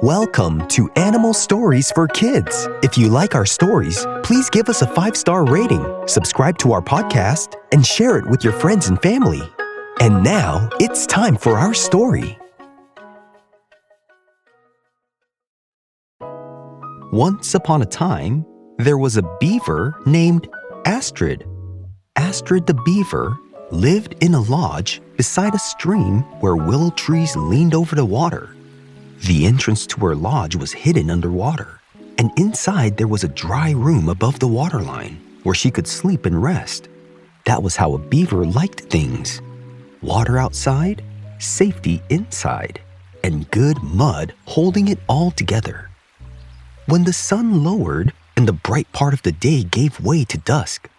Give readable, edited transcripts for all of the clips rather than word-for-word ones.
Welcome to Animal Stories for Kids. If you like our stories, please give us a 5-star rating, subscribe to our podcast, and share it with your friends and family. And now, it's time for our story. Once upon a time, there was a beaver named Astrid. Astrid the beaver lived in a lodge beside a stream where willow trees leaned over the water. The entrance to her lodge was hidden underwater, and inside there was a dry room above the waterline where she could sleep and rest. That was how a beaver liked things. Water outside, safety inside, and good mud holding it all together. When the sun lowered and the bright part of the day gave way to dusk,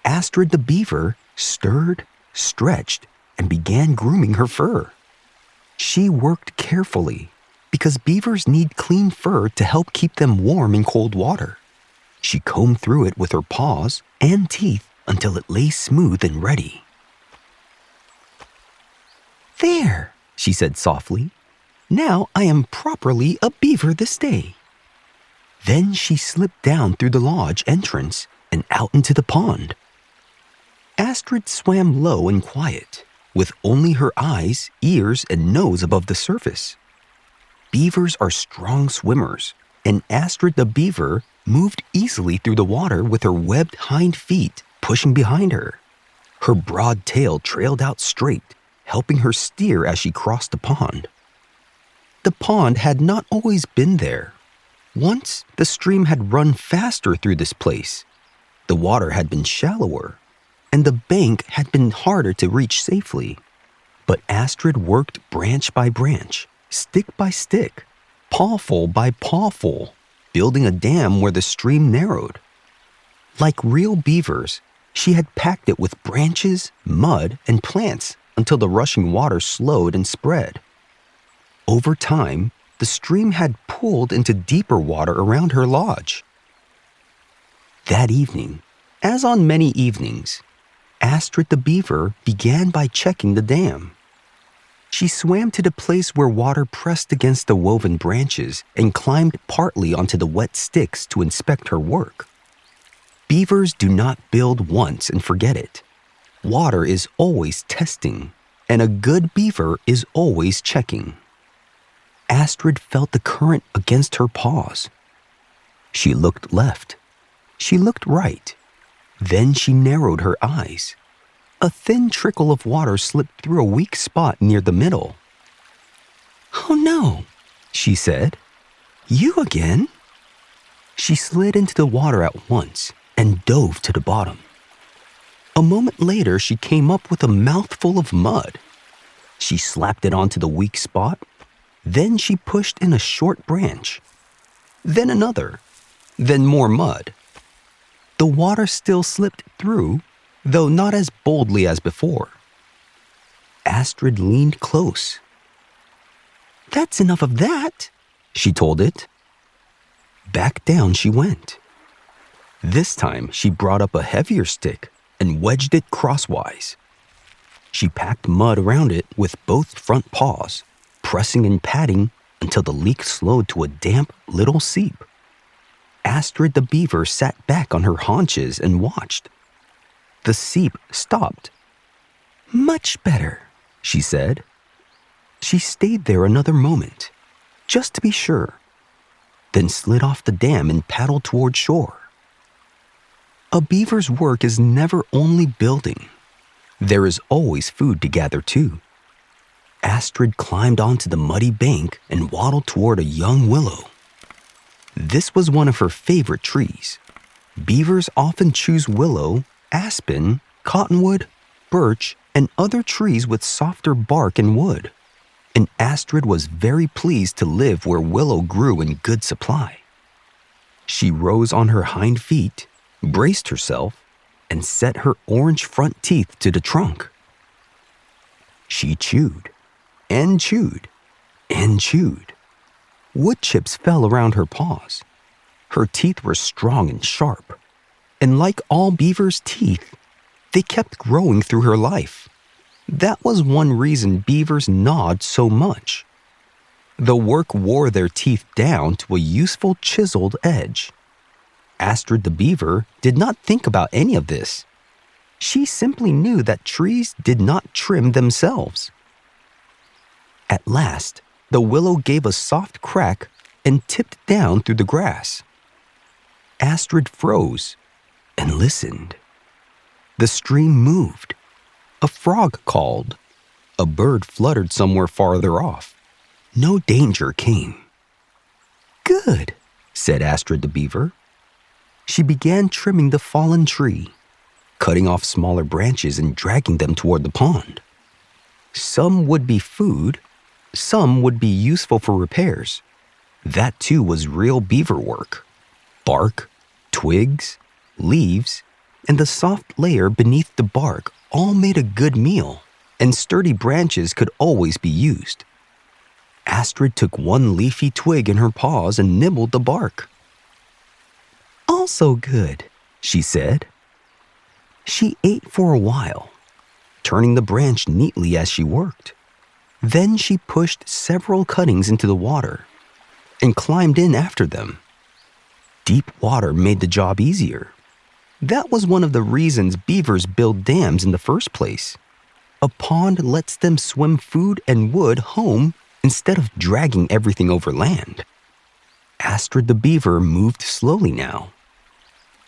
Astrid the beaver stirred, stretched, and began grooming her fur. She worked carefully, because beavers need clean fur to help keep them warm in cold water. She combed through it with her paws and teeth until it lay smooth and ready. "There," she said softly. "Now I am properly a beaver this day." Then she slipped down through the lodge entrance and out into the pond. Astrid swam low and quiet, with only her eyes, ears, and nose above the surface. Beavers are strong swimmers, and Astrid the beaver moved easily through the water with her webbed hind feet pushing behind her. Her broad tail trailed out straight, helping her steer as she crossed the pond. The pond had not always been there. Once, the stream had run faster through this place. The water had been shallower, and the bank had been harder to reach safely. But Astrid worked branch by branch, stick by stick, pawful by pawful, building a dam where the stream narrowed. Like real beavers, she had packed it with branches, mud, and plants until the rushing water slowed and spread. Over time, the stream had pooled into deeper water around her lodge. That evening, as on many evenings, Astrid the beaver began by checking the dam. She swam to the place where water pressed against the woven branches and climbed partly onto the wet sticks to inspect her work. Beavers do not build once and forget it. Water is always testing, and a good beaver is always checking. Astrid felt the current against her paws. She looked left. She looked right. Then she narrowed her eyes. A thin trickle of water slipped through a weak spot near the middle. "Oh no," she said. "You again?" She slid into the water at once and dove to the bottom. A moment later, she came up with a mouthful of mud. She slapped it onto the weak spot. Then she pushed in a short branch. Then another. Then more mud. The water still slipped through, though not as boldly as before. Astrid leaned close. "That's enough of that," she told it. Back down she went. This time she brought up a heavier stick and wedged it crosswise. She packed mud around it with both front paws, pressing and patting until the leak slowed to a damp little seep. Astrid the beaver sat back on her haunches and watched. The seep stopped. "Much better," she said. She stayed there another moment, just to be sure, then slid off the dam and paddled toward shore. A beaver's work is never only building. There is always food to gather too. Astrid climbed onto the muddy bank and waddled toward a young willow. This was one of her favorite trees. Beavers often choose willow, aspen, cottonwood, birch, and other trees with softer bark and wood. And Astrid was very pleased to live where willow grew in good supply. She rose on her hind feet, braced herself, and set her orange front teeth to the trunk. She chewed, and chewed, and chewed. Wood chips fell around her paws. Her teeth were strong and sharp. And like all beavers' teeth, they kept growing through her life. That was one reason beavers gnawed so much. The work wore their teeth down to a useful chiseled edge. Astrid the beaver did not think about any of this. She simply knew that trees did not trim themselves. At last, the willow gave a soft crack and tipped down through the grass. Astrid froze and listened. The stream moved. A frog called. A bird fluttered somewhere farther off. No danger came. "Good," said Astrid the beaver. She began trimming the fallen tree, cutting off smaller branches and dragging them toward the pond. Some would be food, some would be useful for repairs. That too was real beaver work. Bark, twigs, leaves, and the soft layer beneath the bark all made a good meal, and sturdy branches could always be used. Astrid took one leafy twig in her paws and nibbled the bark. "Also good," she said. She ate for a while, turning the branch neatly as she worked. Then she pushed several cuttings into the water and climbed in after them. Deep water made the job easier. That was one of the reasons beavers build dams in the first place. A pond lets them swim food and wood home instead of dragging everything over land. Astrid the beaver moved slowly now,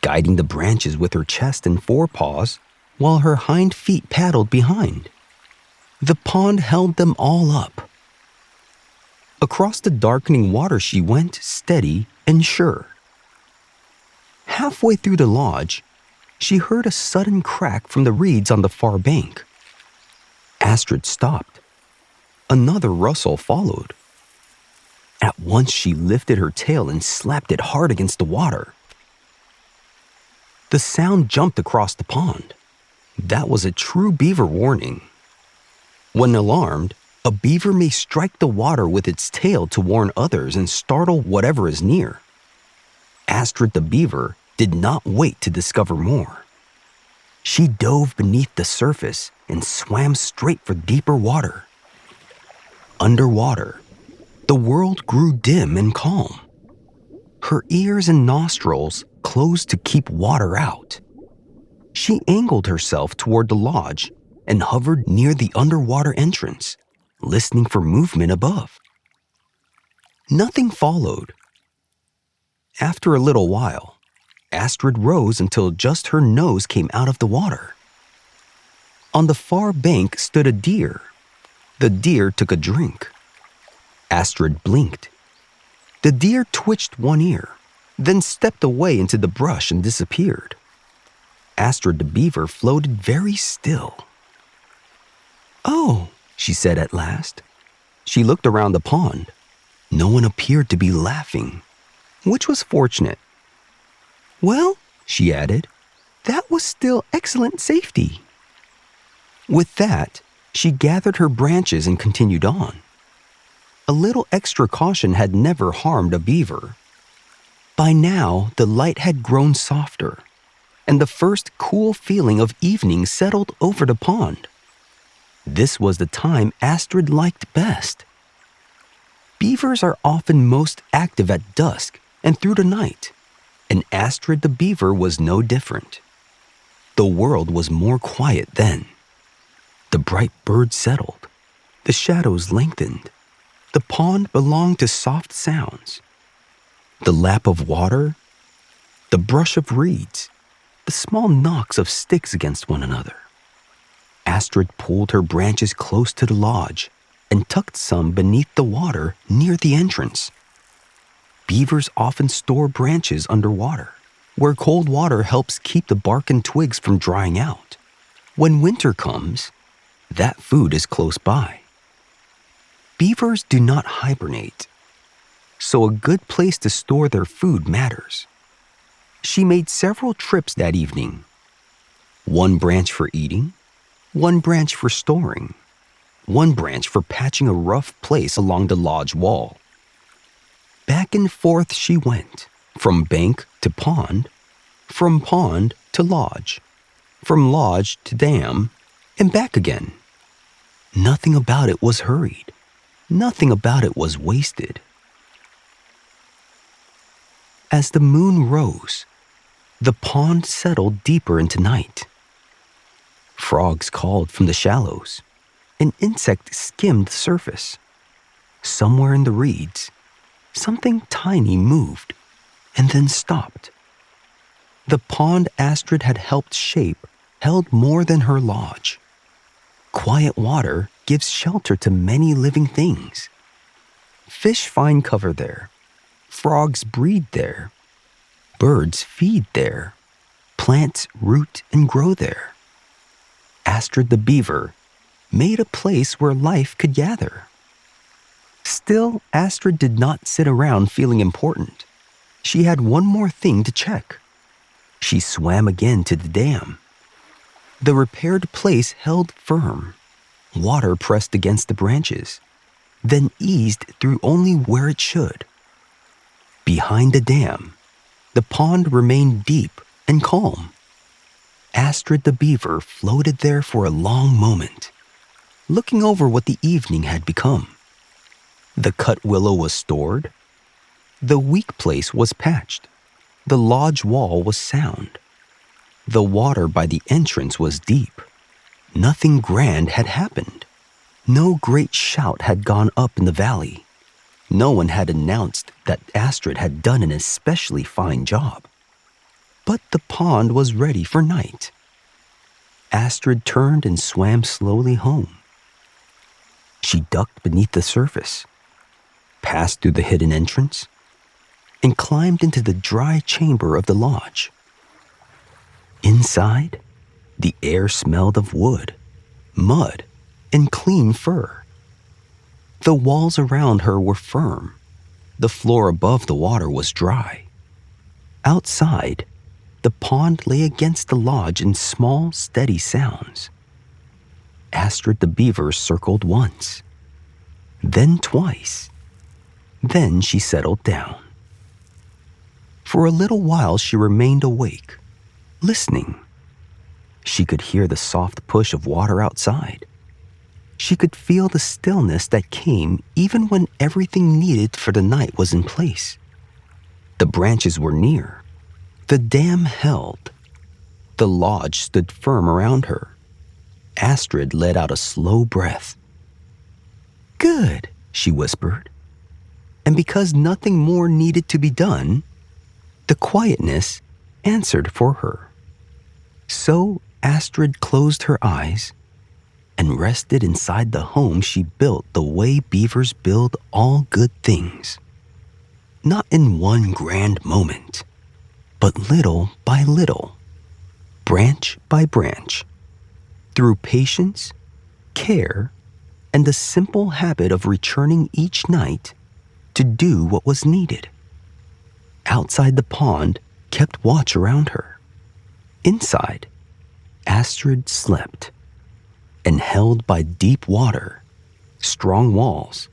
guiding the branches with her chest and forepaws while her hind feet paddled behind. The pond held them all up. Across the darkening water she went, steady and sure. Halfway through the lodge, she heard a sudden crack from the reeds on the far bank. Astrid stopped. Another rustle followed. At once she lifted her tail and slapped it hard against the water. The sound jumped across the pond. That was a true beaver warning. When alarmed, a beaver may strike the water with its tail to warn others and startle whatever is near. Astrid the beaver did not wait to discover more. She dove beneath the surface and swam straight for deeper water. Underwater, the world grew dim and calm. Her ears and nostrils closed to keep water out. She angled herself toward the lodge and hovered near the underwater entrance, listening for movement above. Nothing followed. After a little while, Astrid rose until just her nose came out of the water. On the far bank stood a deer. The deer took a drink. Astrid blinked. The deer twitched one ear, then stepped away into the brush and disappeared. Astrid the beaver floated very still. "Oh," she said at last. She looked around the pond. No one appeared to be laughing, which was fortunate. "Well," she added, "that was still excellent safety." With that, she gathered her branches and continued on. A little extra caution had never harmed a beaver. By now, the light had grown softer, and the first cool feeling of evening settled over the pond. This was the time Astrid liked best. Beavers are often most active at dusk and through the night, and Astrid the beaver was no different. The world was more quiet then. The bright birds settled. The shadows lengthened. The pond belonged to soft sounds. The lap of water, the brush of reeds, the small knocks of sticks against one another. Astrid pulled her branches close to the lodge and tucked some beneath the water near the entrance. Beavers often store branches underwater, where cold water helps keep the bark and twigs from drying out. When winter comes, that food is close by. Beavers do not hibernate, so a good place to store their food matters. She made several trips that evening. One branch for eating, one branch for storing, one branch for patching a rough place along the lodge wall. Back and forth she went, from bank to pond, from pond to lodge, from lodge to dam, and back again. Nothing about it was hurried. Nothing about it was wasted. As the moon rose, the pond settled deeper into night. Frogs called from the shallows. An insect skimmed the surface. Somewhere in the reeds, something tiny moved and then stopped. The pond Astrid had helped shape held more than her lodge. Quiet water gives shelter to many living things. Fish find cover there. Frogs breed there. Birds feed there. Plants root and grow there. Astrid the beaver made a place where life could gather. Still, Astrid did not sit around feeling important. She had one more thing to check. She swam again to the dam. The repaired place held firm. Water pressed against the branches, then eased through only where it should. Behind the dam, the pond remained deep and calm. Astrid the beaver floated there for a long moment, looking over what the evening had become. The cut willow was stored. The weak place was patched. The lodge wall was sound. The water by the entrance was deep. Nothing grand had happened. No great shout had gone up in the valley. No one had announced that Astrid had done an especially fine job. But the pond was ready for night. Astrid turned and swam slowly home. She ducked beneath the surface, passed through the hidden entrance, and climbed into the dry chamber of the lodge. Inside, the air smelled of wood, mud, and clean fur. The walls around her were firm. The floor above the water was dry. Outside, the pond lay against the lodge in small, steady sounds. Astrid the beaver circled once, then twice. Then she settled down. For a little while she remained awake, listening. She could hear the soft push of water outside. She could feel the stillness that came even when everything needed for the night was in place. The branches were near. The dam held. The lodge stood firm around her. Astrid let out a slow breath. "Good," she whispered. And because nothing more needed to be done, the quietness answered for her. So Astrid closed her eyes and rested inside the home she built the way beavers build all good things. Not in one grand moment, but little by little, branch by branch, through patience, care, and the simple habit of returning each night to do what was needed. Outside the pond kept watch around her. Inside, Astrid slept, and held by deep water, strong walls,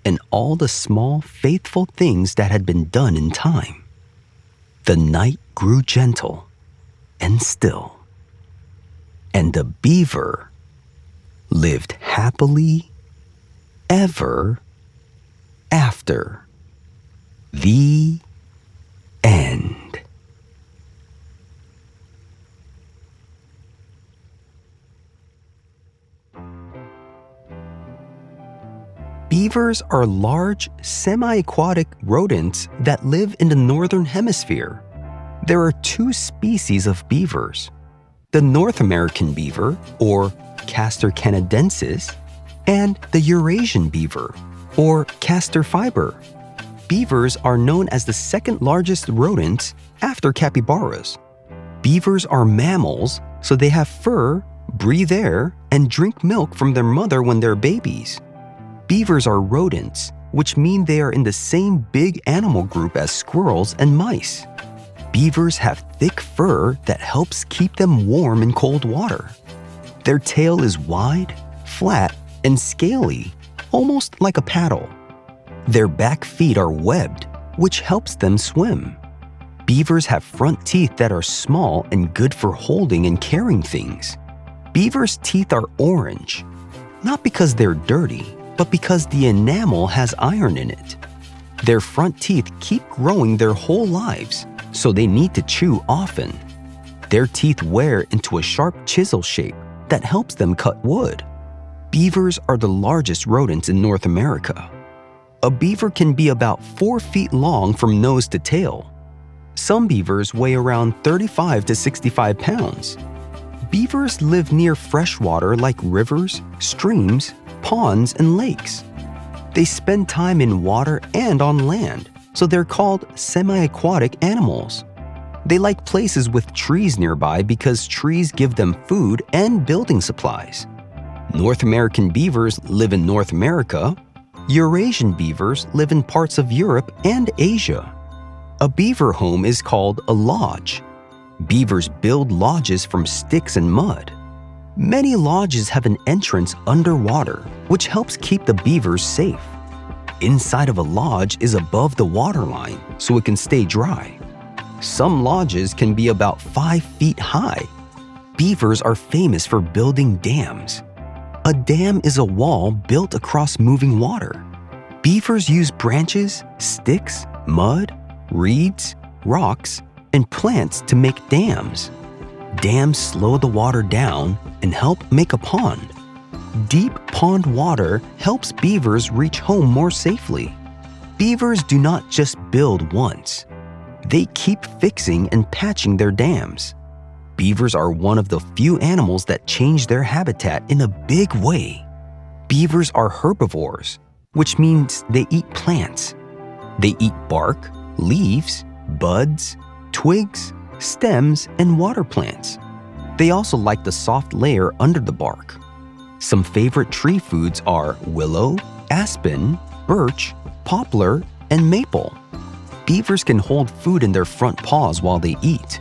and all the small, faithful things that had been done in time. The night grew gentle and still, and the beaver lived happily ever after. The end. Beavers are large, semi-aquatic rodents that live in the northern hemisphere. There are two species of beavers: the North American beaver, or Castor canadensis, and the Eurasian beaver, or Castor fiber. Beavers are known as the second largest rodents after capybaras. Beavers are mammals, so they have fur, breathe air, and drink milk from their mother when they're babies. Beavers are rodents, which mean they are in the same big animal group as squirrels and mice. Beavers have thick fur that helps keep them warm in cold water. Their tail is wide, flat, and scaly, almost like a paddle. Their back feet are webbed, which helps them swim. Beavers have front teeth that are small and good for holding and carrying things. Beavers' teeth are orange, not because they're dirty, but because the enamel has iron in it. Their front teeth keep growing their whole lives, so they need to chew often. Their teeth wear into a sharp chisel shape that helps them cut wood. Beavers are the largest rodents in North America. A beaver can be about 4 feet long from nose to tail. Some beavers weigh around 35 to 65 pounds. Beavers live near fresh water like rivers, streams, ponds, and lakes. They spend time in water and on land, so they're called semi-aquatic animals. They like places with trees nearby because trees give them food and building supplies. North American beavers live in North America. Eurasian beavers live in parts of Europe and Asia. A beaver home is called a lodge. Beavers build lodges from sticks and mud. Many lodges have an entrance underwater, which helps keep the beavers safe. Inside of a lodge is above the waterline, so it can stay dry. Some lodges can be about 5 feet high. Beavers are famous for building dams. A dam is a wall built across moving water. Beavers use branches, sticks, mud, reeds, rocks, and plants to make dams. Dams slow the water down and help make a pond. Deep pond water helps beavers reach home more safely. Beavers do not just build once. They keep fixing and patching their dams. Beavers are one of the few animals that change their habitat in a big way. Beavers are herbivores, which means they eat plants. They eat bark, leaves, buds, twigs, stems, and water plants. They also like the soft layer under the bark. Some favorite tree foods are willow, aspen, birch, poplar, and maple. Beavers can hold food in their front paws while they eat.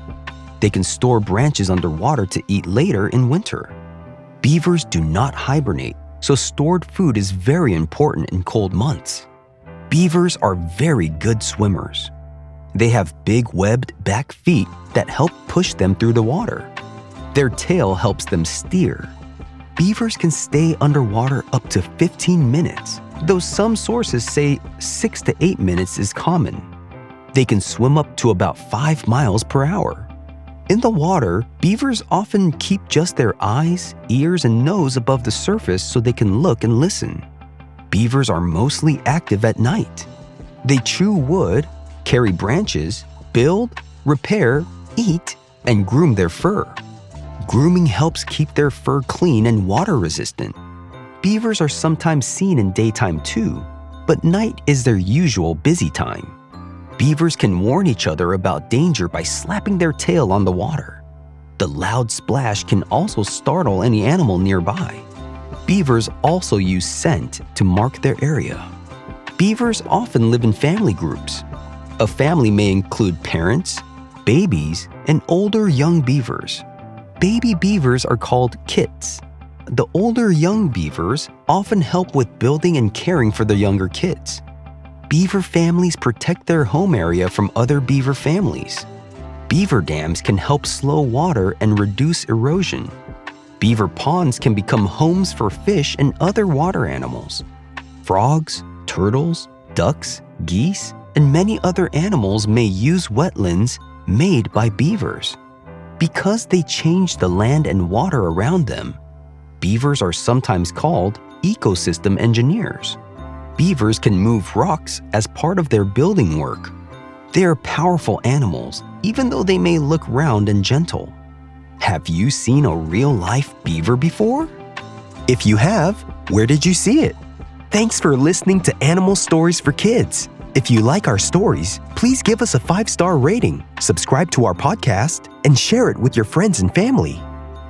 They can store branches underwater to eat later in winter. Beavers do not hibernate, so stored food is very important in cold months. Beavers are very good swimmers. They have big webbed back feet that help push them through the water. Their tail helps them steer. Beavers can stay underwater up to 15 minutes, though some sources say 6 to 8 minutes is common. They can swim up to about 5 miles per hour. In the water, beavers often keep just their eyes, ears, and nose above the surface so they can look and listen. Beavers are mostly active at night. They chew wood, carry branches, build, repair, eat, and groom their fur. Grooming helps keep their fur clean and water-resistant. Beavers are sometimes seen in daytime too, but night is their usual busy time. Beavers can warn each other about danger by slapping their tail on the water. The loud splash can also startle any animal nearby. Beavers also use scent to mark their area. Beavers often live in family groups. A family may include parents, babies, and older young beavers. Baby beavers are called kits. The older young beavers often help with building and caring for the younger kids. Beaver families protect their home area from other beaver families. Beaver dams can help slow water and reduce erosion. Beaver ponds can become homes for fish and other water animals. Frogs, turtles, ducks, geese, and many other animals may use wetlands made by beavers. Because they change the land and water around them, beavers are sometimes called ecosystem engineers. Beavers can move rocks as part of their building work. They are powerful animals, even though they may look round and gentle. Have you seen a real-life beaver before? If you have, where did you see it? Thanks for listening to Animal Stories for Kids. If you like our stories, please give us a 5-star rating, subscribe to our podcast, and share it with your friends and family.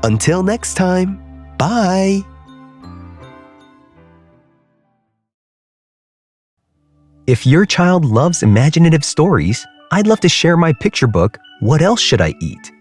Until next time, bye! If your child loves imaginative stories, I'd love to share my picture book, What Else Should I Eat?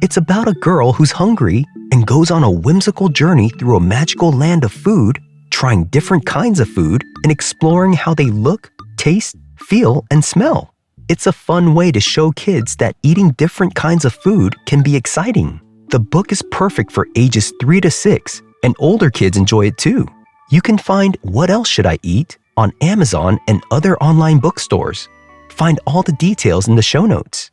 It's about a girl who's hungry and goes on a whimsical journey through a magical land of food, trying different kinds of food and exploring how they look, taste, feel, and smell. It's a fun way to show kids that eating different kinds of food can be exciting. The book is perfect for ages 3 to 6, and older kids enjoy it too. You can find What Else Should I Eat on Amazon and other online bookstores. Find all the details in the show notes.